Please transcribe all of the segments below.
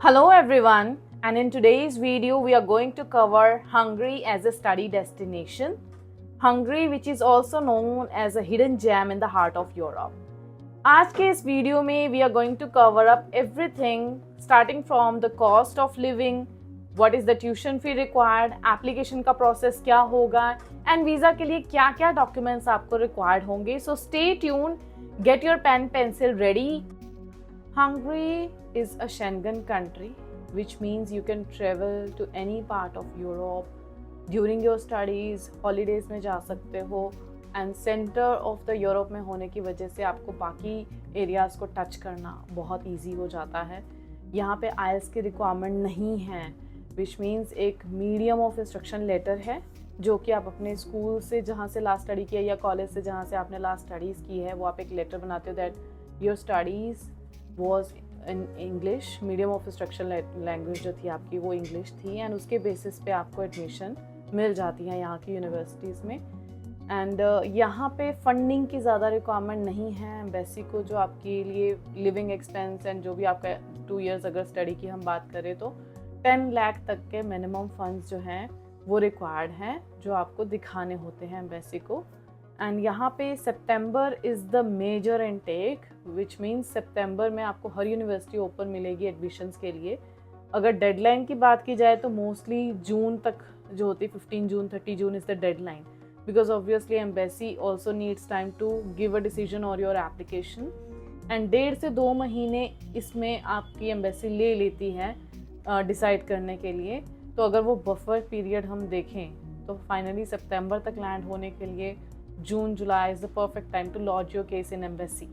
Hello everyone, and in today's video we are going to cover Hungary as a study destination. Hungary, which is also known as a hidden gem in the heart of Europe. आज के इस video में we are going to cover up everything starting from the cost of living, what is the tuition fee required, application का process क्या होगा and visa के लिए क्या क्या documents आपको required होंगे. So stay tuned, get your pen pencil ready. Hungary is a Schengen country, which means you can travel to any part of Europe during your studies, holidays में जा सकते हो and center of the Europe में होने की वजह से आपको बाकी areas को touch करना बहुत easy हो जाता है. यहाँ पे IELTS की requirement नहीं है, which means एक medium of instruction letter है जो कि आप अपने स्कूल से जहाँ से लास्ट स्टडी किया या कॉलेज से जहाँ से आपने लास्ट स्टडीज़ की है वो आप एक लेटर बनाते हो that your studies was in English, medium of instruction language जो थी आपकी वो इंग्लिश थी एंड उसके बेसिस पे आपको एडमिशन मिल जाती है यहाँ की यूनिवर्सिटीज़ में. एंड यहाँ पे फंडिंग की ज़्यादा रिक्वायरमेंट नहीं है एम्बेसी को, जो आपके लिए लिविंग एक्सपेंस एंड जो भी आपका 2 years अगर स्टडी की हम बात करें तो 10 लाख तक के मिनिमम फंड्स जो हैं वो रिक्वायर्ड हैं जो आपको दिखाने होते हैं एम्बेसी को. एंड यहाँ पे September is the major intake, which means September में आपको हर यूनिवर्सिटी ओपन मिलेगी एडमिशन्स के लिए. अगर डेडलाइन की बात की जाए तो मोस्टली जून तक जो होती है 15 June 30 June is the deadline, because obviously embassy also needs time to give a decision और योर एप्लीकेशन. एंड 1.5 से 2 महीने इसमें आपकी एम्बेसी ले लेती है डिसाइड करने के लिए. तो अगर वो बफर पीरियड हम देखें तो फाइनली सितंबर तक लैंड होने के लिए June July is the perfect time to launch your case in embassy.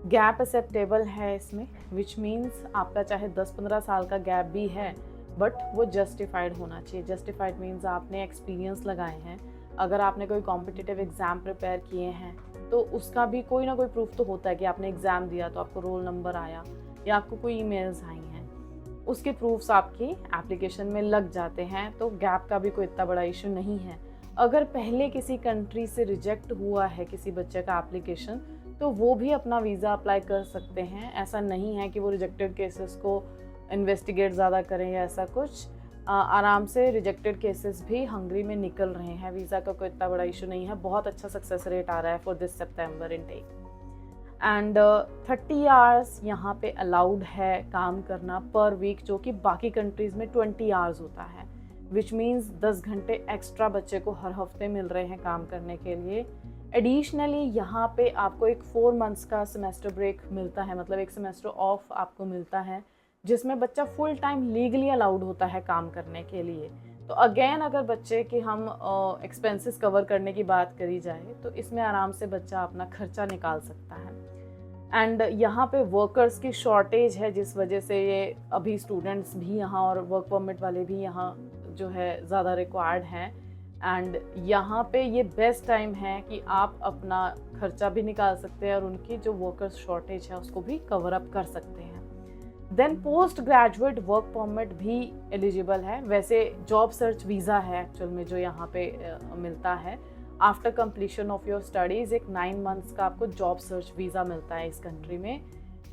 Gap acceptable है इसमें, विच मीन्स आपका चाहे 10-15 साल का गैप भी है बट वो जस्टिफाइड होना चाहिए. जस्टिफाइड मीन्स आपने एक्सपीरियंस लगाए हैं, अगर आपने कोई कॉम्पिटिटिव एग्ज़ाम प्रिपेयर किए हैं तो उसका भी कोई ना कोई प्रूफ तो होता है कि आपने एग्ज़ाम दिया तो आपको रोल नंबर आया या आपको कोई ईमेल्स आई हैं, उसके प्रूफ्स आपकी एप्लीकेशन में लग जाते हैं. तो गैप का भी कोई इतना बड़ा इशू नहीं है. अगर पहले किसी कंट्री से रिजेक्ट हुआ है किसी बच्चे का एप्लीकेशन तो वो भी अपना वीज़ा अप्लाई कर सकते हैं. ऐसा नहीं है कि वो रिजेक्टेड केसेस को इन्वेस्टिगेट ज़्यादा करें या ऐसा कुछ. आराम से रिजेक्टेड केसेस भी हंगरी में निकल रहे हैं. वीज़ा का कोई इतना बड़ा इशू नहीं है. बहुत अच्छा सक्सेस रेट आ रहा है for this September intake. And 30 hours यहाँ पे अलाउड है काम करना पर वीक, जो कि बाकी कंट्रीज़ में 20 आवर्स होता है, विच मीन्स 10 घंटे एक्स्ट्रा बच्चे को हर हफ्ते मिल रहे हैं काम करने के लिए. एडिशनली यहाँ पे आपको एक 4 months का सेमेस्टर ब्रेक मिलता है, मतलब एक सेमेस्टर ऑफ आपको मिलता है जिसमें बच्चा फुल टाइम लीगली अलाउड होता है काम करने के लिए. तो अगेन अगर बच्चे के हम एक्सपेंसेस कवर करने की बात करी जाए तो इसमें आराम से बच्चा अपना खर्चा निकाल सकता है. एंड यहाँ पे वर्कर्स की शॉर्टेज है जिस वजह से ये अभी स्टूडेंट्स भी यहाँ और वर्क परमिट वाले भी यहाँ जो है ज़्यादा रिक्वायर्ड हैं. एंड यहाँ पे ये बेस्ट टाइम है कि आप अपना खर्चा भी निकाल सकते हैं और उनकी जो वर्कर्स शॉर्टेज है उसको भी कवर अप कर सकते हैं. Then post graduate work permit भी एलिजिबल है. वैसे जॉब सर्च वीज़ा है एक्चुअल में जो यहाँ पे मिलता है. After completion of your studies एक 9 months का आपको जॉब सर्च वीज़ा मिलता है इस कंट्री में.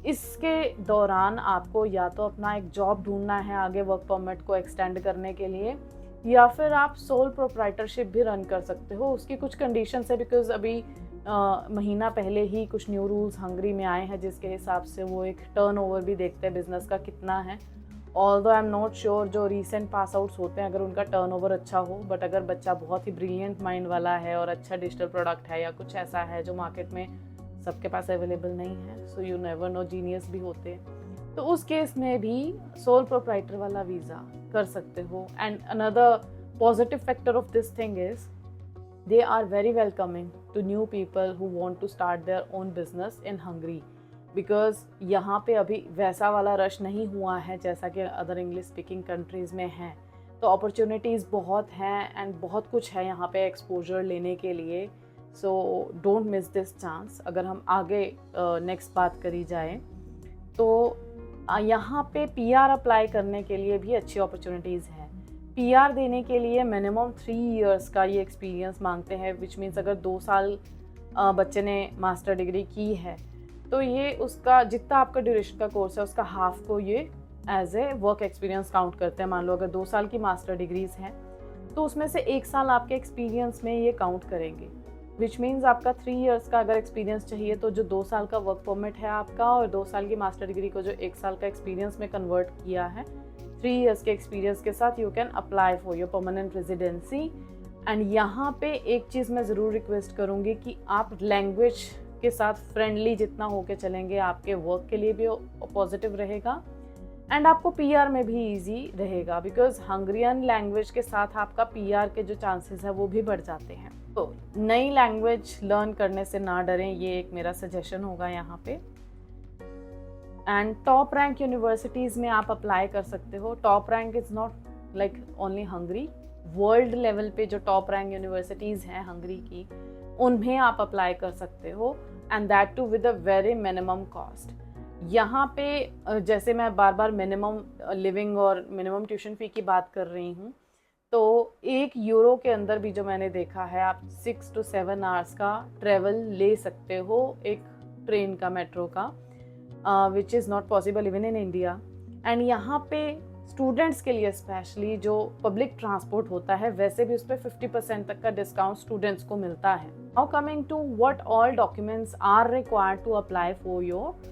इसके दौरान आपको या तो अपना एक जॉब ढूंढना है आगे वर्क परमिट को एक्सटेंड करने के लिए, या फिर आप सोल प्रोप्राइटरशिप भी रन कर सकते हो. उसकी कुछ कंडीशंस है बिकॉज अभी महीना पहले ही कुछ न्यू रूल्स हंगरी में आए हैं जिसके हिसाब से वो एक टर्नओवर भी देखते हैं बिजनेस का कितना है. Although I am not sure जो रीसेंट पास आउट्स होते हैं अगर उनका टर्नओवर अच्छा हो, बट अगर बच्चा बहुत ही ब्रिलियंट माइंड वाला है और अच्छा डिजिटल प्रोडक्ट है या कुछ ऐसा है जो मार्केट में सबके पास अवेलेबल नहीं है, so you never know, genius भी होते हैं, तो उस केस में भी सोल प्रोप्राइटर वाला वीज़ा कर सकते हो. And another positive factor of this thing is they are very welcoming to new people who want to start their own business in Hungary, because यहाँ पे अभी वैसा वाला रश नहीं हुआ है जैसा कि अदर इंग्लिश स्पीकिंग कंट्रीज़ में है. तो अपॉर्चुनिटीज़ बहुत हैं एंड बहुत कुछ है यहाँ पे एक्सपोजर लेने के लिए. So don't miss this chance. अगर हम आगे नेक्स्ट बात करी जाए तो यहाँ पे PR अप्लाई करने के लिए भी अच्छी अपॉर्चुनिटीज़ हैं. PR देने के लिए मिनिमम 3 years का ये एक्सपीरियंस मांगते हैं, विच मीन्स अगर 2 साल बच्चे ने मास्टर डिग्री की है तो ये उसका जितना आपका ड्यूरेशन का कोर्स है उसका हाफ को ये as a work experience count करते हैं। मान लो अगर 2 साल की मास्टर डिग्रीज हैं तो उसमें से 1 साल आपके एक्सपीरियंस में ये काउंट करेंगे, विच मीन्स आपका 3 इयर्स का अगर एक्सपीरियंस चाहिए तो जो 2 साल का वर्क परमिट है आपका और 2 साल की मास्टर डिग्री को जो 1 साल का एक्सपीरियंस में कन्वर्ट किया है, 3 इयर्स के एक्सपीरियंस के साथ you can apply for your permanent residency. And यहाँ पे एक चीज़ मैं ज़रूर रिक्वेस्ट करूँगी कि आप लैंग्वेज के साथ फ्रेंडली जितना होके चलेंगे आपके वर्क के लिए भी पॉजिटिव रहेगा एंड आपको पीआर में भी इजी रहेगा, बिकॉज हंगरियन लैंग्वेज के साथ आपका पीआर के जो चांसेस है वो भी बढ़ जाते हैं। तो नई लैंग्वेज लर्न करने से ना डरें, ये एक मेरा सजेशन होगा यहाँ पे। एंड टॉप रैंक यूनिवर्सिटीज़ में आप अप्लाई कर सकते हो। Top rank is not like only Hungary, world level पे जो टॉप रैंक यूनिवर्सिटीज़ हैं हंगरी की, उनमें आप अप्लाई कर सकते हो and that too with a very minimum cost. यहाँ पे जैसे मैं बार बार मिनिमम लिविंग और मिनिमम ट्यूशन फ़ी की बात कर रही हूँ, तो 1 यूरो के अंदर भी जो मैंने देखा है आप 6 to 7 आवर्स का ट्रेवल ले सकते हो एक ट्रेन का, मेट्रो का, which is not possible even in India. And यहाँ पे स्टूडेंट्स के लिए स्पेशली जो पब्लिक ट्रांसपोर्ट होता है वैसे भी उस पर 50% तक का डिस्काउंट स्टूडेंट्स को मिलता है। Now coming to what all documents are required to apply for your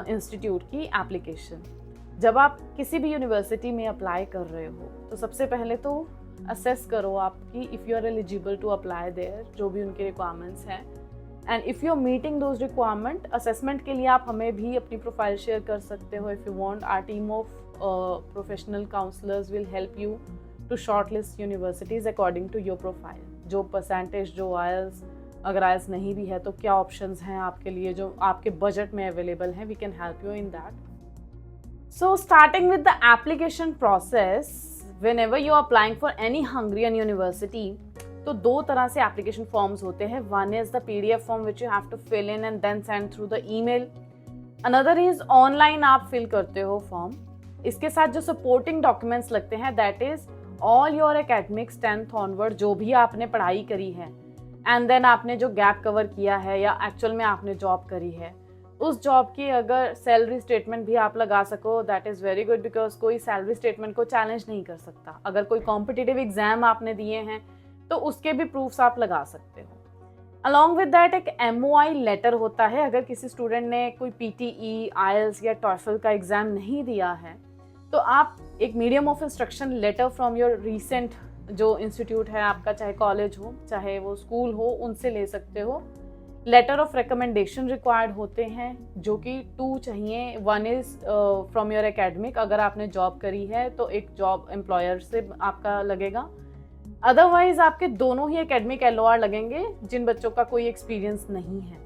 institute की एप्लीकेशन। जब आप किसी भी यूनिवर्सिटी में अप्लाई कर रहे हो तो सबसे पहले तो असेस करो आपकी if you are eligible to apply there, जो भी उनके रिक्वायरमेंट्स हैं। And if you are meeting those requirement, assessment के लिए आप हमें भी अपनी प्रोफाइल शेयर कर सकते हो। If you want, our team of professional counsellors will help you to short list universities according to your profile. जो परसेंटेज, जो आयल्स, अगर आयल्स नहीं भी है तो क्या ऑप्शंस हैं आपके लिए जो आपके बजट में अवेलेबल हैं, we can help you in that. So starting with the application process, whenever you are applying for any Hungarian university, तो 2 तरह से application forms होते हैं। One is the PDF form which you have to fill in and then send through the email. Another is online आप fill करते हो form। इसके साथ जो supporting documents लगते हैं that is all your academics 10th onward, जो भी आपने पढ़ाई करी है and then आपने जो gap cover किया है या actual में आपने job करी है, उस जॉब की अगर सैलरी स्टेटमेंट भी आप लगा सको that is very good, because कोई सैलरी स्टेटमेंट को चैलेंज नहीं कर सकता। अगर कोई कॉम्पिटिटिव एग्जाम आपने दिए हैं तो उसके भी प्रूफ्स आप लगा सकते हो। अलॉन्ग विद दैट एक MOI लेटर होता है। अगर किसी स्टूडेंट ने कोई PTE, IELTS या TOEFL का एग्ज़ाम नहीं दिया है तो आप एक medium of instruction letter from your recent जो इंस्टीट्यूट है आपका, चाहे कॉलेज हो चाहे वो स्कूल हो, उनसे ले सकते हो। लेटर ऑफ रिकमेंडेशन रिक्वायर्ड होते हैं जो कि 2 चाहिए। 1 इज़ फ्रॉम योर एकेडमिक, अगर आपने जॉब करी है तो एक जॉब एम्प्लॉयर से आपका लगेगा, अदरवाइज आपके दोनों ही एकेडमिक LOR लगेंगे जिन बच्चों का कोई एक्सपीरियंस नहीं है।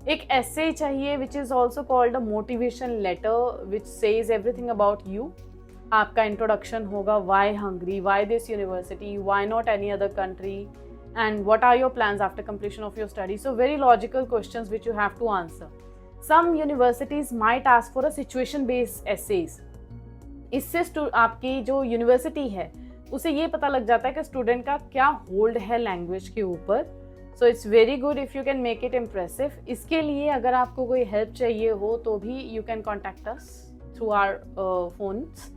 एक essay चाहिए which is also called a motivation letter which says everything about you. आपका इंट्रोडक्शन होगा, why Hungary, why this university, why not any other country, and what are your plans after completion of your study. So very logical questions which you have to answer. Some universities might ask for a situation based essays. इससे आपकी जो university है उसे ये पता लग जाता है कि स्टूडेंट का क्या होल्ड है लैंग्वेज के ऊपर। So it's very good if you can make it impressive. इसके लिए अगर आपको कोई हेल्प चाहिए हो तो भी you can contact us through our phones.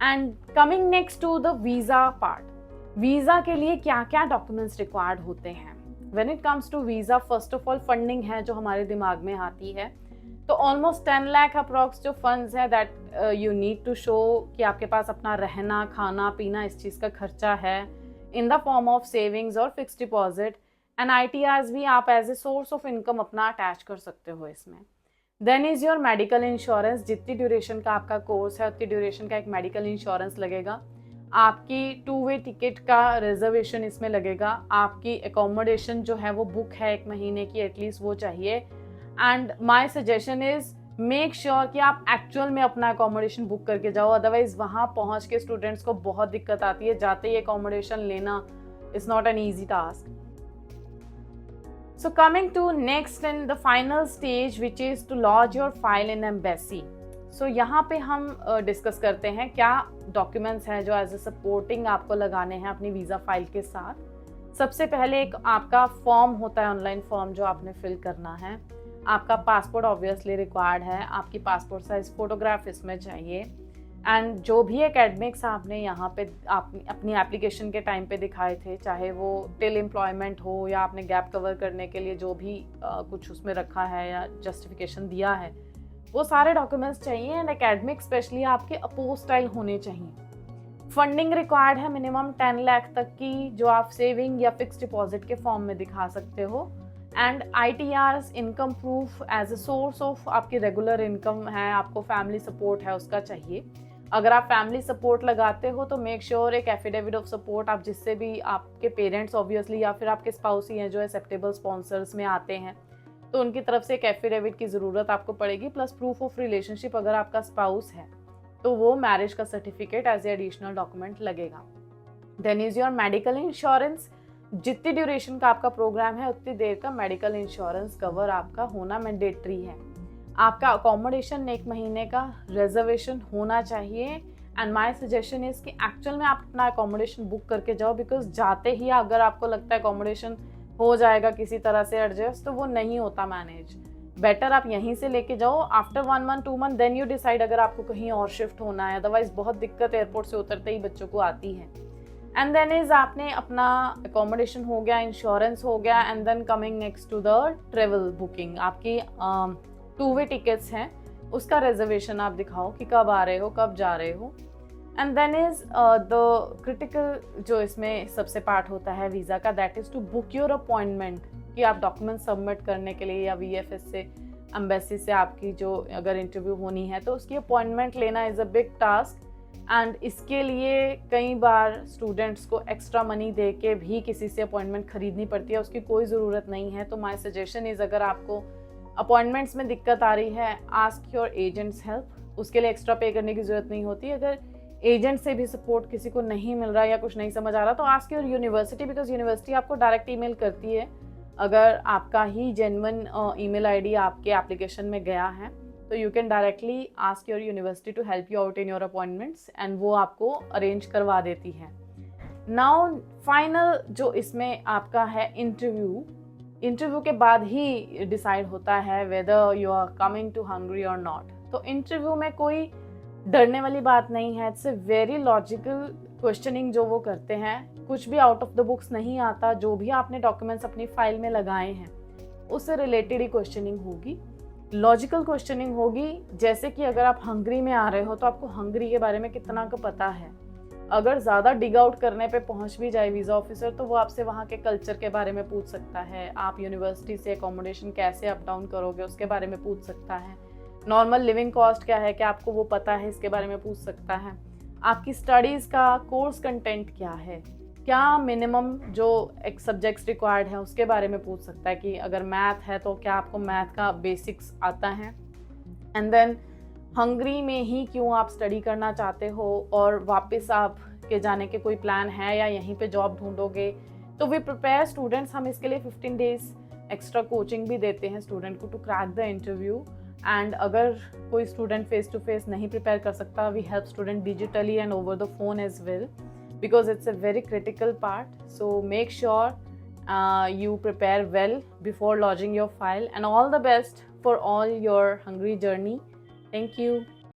And coming next to the visa part, visa के लिए क्या क्या डॉक्यूमेंट्स रिक्वायर्ड होते हैं। When it comes to visa, first of all funding है जो हमारे दिमाग में आती है, तो ऑलमोस्ट 10 लाख अप्रॉक्स जो फंड्स है that you need to show कि आपके पास अपना रहना, खाना पीना, इस चीज़ का खर्चा है in the form of savings और फिक्स डिपॉजिट। एंड ITRs भी आप as a source of income अपना अटैच कर सकते हो इसमें। Then is your medical insurance, जितनी ड्यूरेशन का आपका कोर्स है उतनी ड्यूरेशन का एक मेडिकल इंश्योरेंस लगेगा। आपकी 2-वे टिकट का रिजर्वेशन इसमें लगेगा। आपकी एकोमोडेशन जो है वो बुक है 1 महीने की एटलीस्ट, वो चाहिए। And my suggestion is make sure कि आप एक्चुअल में अपना एकोमोडेशन बुक करके जाओ, अदरवाइज वहाँ पहुँच के स्टूडेंट्स को बहुत दिक्कत आती है। जाते ही एकोमोडेशन लेना is not an easy task. So coming to next and the final stage which is to lodge your file in embassy. So यहाँ पे हम डिस्कस करते हैं क्या डॉक्यूमेंट्स हैं जो एज ए सपोर्टिंग आपको लगाने हैं अपनी वीज़ा फाइल के साथ। सबसे पहले एक आपका फॉर्म होता है, ऑनलाइन फॉर्म जो आपने फिल करना है। आपका पासपोर्ट ऑब्वियसली रिक्वायर्ड है, आपकी पासपोर्ट साइज फोटोग्राफ इसमें चाहिए। एंड जो भी एकेडमिक्स आपने यहाँ पे अपनी एप्लीकेशन के टाइम पे दिखाए थे, चाहे वो टिल एम्प्लॉयमेंट हो या आपने गैप कवर करने के लिए जो भी कुछ उसमें रखा है या जस्टिफिकेशन दिया है, वो सारे डॉक्यूमेंट्स चाहिए। एंड एकेडमिक स्पेशली आपके अपोस्टाइल होने चाहिए। फंडिंग रिक्वायर्ड है मिनिमम 10 लाख तक की, जो आप सेविंग या फिक्स डिपॉजिट के फॉर्म में दिखा सकते हो। And ITRs income proof as a source of आपकी रेगुलर इनकम है, आपको फैमिली सपोर्ट है उसका चाहिए। अगर आप फैमिली सपोर्ट लगाते हो तो मेक श्योर एक एफिडेविट ऑफ सपोर्ट आप जिससे भी आपके पेरेंट्स ऑब्वियसली या फिर आपके स्पाउस ही हैं जो एक्सेप्टेबल स्पॉन्सर्स में आते हैं, तो उनकी तरफ से एक एफिडेविट की ज़रूरत आपको पड़ेगी, प्लस प्रूफ ऑफ रिलेशनशिप अगर आपका स्पाउस है तो वो मैरिज का certificate as a additional document लगेगा। Then is your medical insurance. जितनी ड्यूरेशन का आपका प्रोग्राम है उतनी देर का मेडिकल इंश्योरेंस कवर आपका होना मैंडेटरी है। आपका अकोमोडेशन 1 महीने का रिजर्वेशन होना चाहिए। एंड माय सजेशन इज़ कि एक्चुअल में आप अपना अकोमोडेशन बुक करके जाओ, बिकॉज जाते ही अगर आपको लगता है अकोमोडेशन हो जाएगा किसी तरह से एडजस्ट, तो वो नहीं होता मैनेज। बेटर आप यहीं से लेके जाओ, after 1 month 2 month then you decide अगर आपको कहीं और शिफ्ट होना है। अदरवाइज बहुत दिक्कत एयरपोर्ट से उतरते ही बच्चों को आती है। एंड देन इज आपने अपना अकोमोडेशन हो गया, इंश्योरेंस हो गया, and then coming next to the travel booking, आपकी 2-वे टिकट्स हैं, उसका रिजर्वेशन आप दिखाओ कि कब आ रहे हो, कब जा रहे हो। And then is the critical जो इसमें सबसे पार्ट होता है वीज़ा का, that is to book your appointment, कि आप डॉक्यूमेंट सबमिट करने के लिए या VFS से, एम्बेसी से आपकी जो अगर इंटरव्यू होनी है तो उसकी अपॉइंटमेंट लेना is a big task. And इसके लिए कई बार स्टूडेंट्स को एक्स्ट्रा मनी दे के भी किसी से अपॉइंटमेंट खरीदनी पड़ती है, उसकी कोई ज़रूरत नहीं है। तो माय सजेशन इज़ अगर आपको अपॉइंटमेंट्स में दिक्कत आ रही है, आस्क योर एजेंट्स हेल्प, उसके लिए एक्स्ट्रा पे करने की ज़रूरत नहीं होती। अगर एजेंट से भी सपोर्ट किसी को नहीं मिल रहा या कुछ नहीं समझ आ रहा तो ask your university, because university आपको डायरेक्ट ईमेल करती है अगर आपका ही जेन्युइन ईमेल ID आपके एप्लीकेशन में गया है, तो you can directly ask your university to help you out in your appointments, and वो आपको अरेंज करवा देती है। नाउ फाइनल जो इसमें आपका है इंटरव्यू के बाद ही डिसाइड होता है whether you are coming to Hungary और नॉट। तो इंटरव्यू में कोई डरने वाली बात नहीं है, it's a very logical questioning जो वो करते हैं, कुछ भी आउट ऑफ द बुक्स नहीं आता। जो भी आपने डॉक्यूमेंट्स अपनी फाइल में लगाए हैं उससे रिलेटेड ही क्वेश्चनिंग होगी, लॉजिकल क्वेश्चनिंग होगी। जैसे कि अगर आप हंगरी में आ रहे हो तो आपको हंगरी के बारे में कितना का पता है। अगर ज़्यादा डिग आउट करने पे पहुंच भी जाए वीज़ा ऑफिसर तो वो आपसे वहाँ के कल्चर के बारे में पूछ सकता है, आप यूनिवर्सिटी से अकोमोडेशन कैसे अप डाउन करोगे उसके बारे में पूछ सकता है, नॉर्मल लिविंग कॉस्ट क्या है, क्या आपको वो पता है, इसके बारे में पूछ सकता है। आपकी स्टडीज़ का कोर्स कंटेंट क्या है, क्या मिनिमम जो एक सब्जेक्ट्स रिक्वायर्ड है उसके बारे में पूछ सकता है कि अगर मैथ है तो क्या आपको मैथ का बेसिक्स आता है। एंड देन हंगरी में ही क्यों आप स्टडी करना चाहते हो और वापस आप के जाने के कोई प्लान है या यहीं पे जॉब ढूंढोगे। तो वी प्रिपेयर स्टूडेंट्स, हम इसके लिए 15 डेज एक्स्ट्रा कोचिंग भी देते हैं स्टूडेंट को to crack the interview. And अगर कोई स्टूडेंट फेस टू फेस नहीं प्रिपेयर कर सकता, we help student digitally and over the phone as well, because it's a very critical part. So make sure you prepare well before lodging your file, and all the best for all your Hungary journey. Thank you.